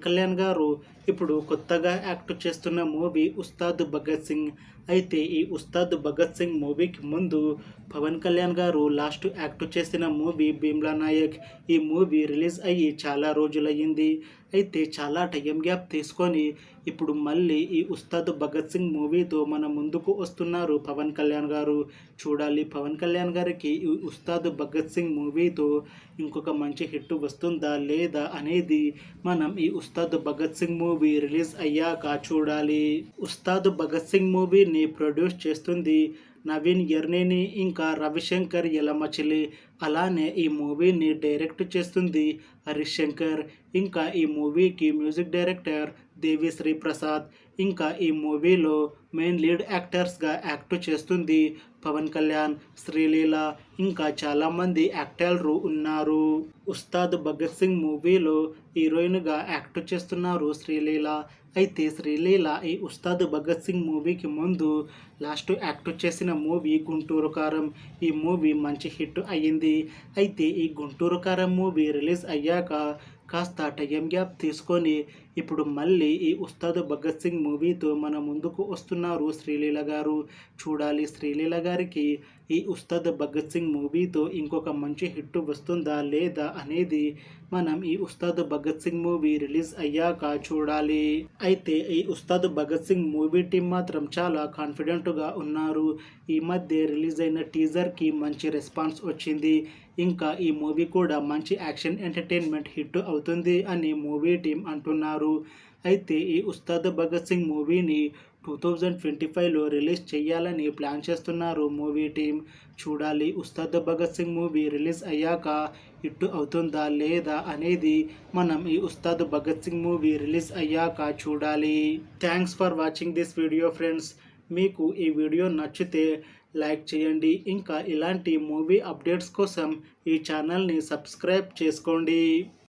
కళ్యాణ్ గారు ఇప్పుడు కొత్తగా యాక్ట్ చేస్తున్న మూవీ ఉస్తాద్ భగత్ సింగ్. అయితే ఈ ఉస్తాద్ భగత్ సింగ్ మూవీకి ముందు పవన్ కళ్యాణ్ గారు లాస్ట్ యాక్ట్ చేసిన మూవీ భీమ్లా నాయక్. ఈ మూవీ రిలీజ్ అయ్యి చాలా రోజులయ్యింది. అయితే చాలా టైం గ్యాప్ తీసుకొని ఇప్పుడు మళ్ళీ ఈ ఉస్తాద్ భగత్ సింగ్ మూవీతో మన ముందుకు వస్తున్నారు పవన్ కళ్యాణ్ గారు. చూడాలి పవన్ కళ్యాణ్ గారికి ఈ ఉస్తాద్ భగత్ సింగ్ మూవీతో ఇంకొక మంచి హిట్ వస్తుందా లేదా అనేది మనం ఈ ఉస్తాద్ భగత్ సింగ్ మూవీ రిలీజ్ అయ్యాక చూడాలి. ఉస్తాద్ భగత్ సింగ్ మూవీని ప్రొడ్యూస్ చేస్తుంది నవీన్ ఎర్నేని ఇంకా రవిశంకర్ యలమచిలి. అలానే ఈ మూవీని డైరెక్ట్ చేస్తుంది హరీష్ శంకర్. ఇంకా ఈ మూవీకి మ్యూజిక్ డైరెక్టర్ దేవిశ్రీ ప్రసాద్. ఇంకా ఈ మూవీలో మెయిన్ లీడ్ యాక్టర్స్గా యాక్ట్ చేస్తుంది పవన్ కళ్యాణ్, శ్రీలీల ఇంకా చాలామంది యాక్టర్లు ఉన్నారు. ఉస్తాద్ భగత్ సింగ్ మూవీలో హీరోయిన్గా యాక్ట్ చేస్తున్నారు శ్రీలీల. అయితే శ్రీలీల ఈ ఉస్తాద్ భగత్ సింగ్ మూవీకి ముందు లాస్ట్ యాక్ట్ చేసిన మూవీ గుంటూరు కారం. ఈ మూవీ మంచి హిట్ అయ్యింది. అయితే ఈ గుంటూరు కారం మూవీ రిలీజ్ అయ్యాక కాస్త టైం గ్యాప్ తీసుకొని ఇప్పుడు మళ్ళీ ఈ ఉస్తాద్ భగత్ సింగ్ మూవీతో మన ముందుకు వస్తున్నారు శ్రీలీల గారు. చూడాలి శ్రీలీల గారికి ఈ ఉస్తాద్ భగత్ సింగ్ మూవీతో ఇంకొక మంచి హిట్ వస్తుందా లేదా అనేది మనం ఈ ఉస్తాద్ భగత్ సింగ్ మూవీ రిలీజ్ అయ్యాక చూడాలి. అయితే ఈ ఉస్తాద్ భగత్ సింగ్ మూవీ టీం మాత్రం చాలా కాన్ఫిడెంట్గా ఉన్నారు. ఈ మధ్య రిలీజ్ అయిన టీజర్కి మంచి రెస్పాన్స్ వచ్చింది. ఇంకా ఈ మూవీ కూడా మంచి యాక్షన్ ఎంటర్టైన్మెంట్ హిట్ అవుతుంది అని మూవీ టీం అంటున్నారు. అయితే ఈ ఉస్తాద్ భగత్ సింగ్ మూవీని 2025లో రిలీజ్ చేయాలని ప్లాన్ చేస్తున్నారు మూవీ టీం. చూడాలి ఉస్తాద్ భగత్ సింగ్ మూవీ రిలీజ్ అయ్యాక హిట్ అవుతుందా లేదా అనేది మనం ఈ ఉస్తాద్ భగత్ సింగ్ మూవీ రిలీజ్ అయ్యాక చూడాలి. Thanks for watching this video friends. మీకు ఈ వీడియో నచ్చితే లైక్ చేయండి. ఇంకా ఇలాంటి మూవీ అప్డేట్స్ కోసం ఈ ఛానల్ని సబ్స్క్రైబ్ చేసుకోండి.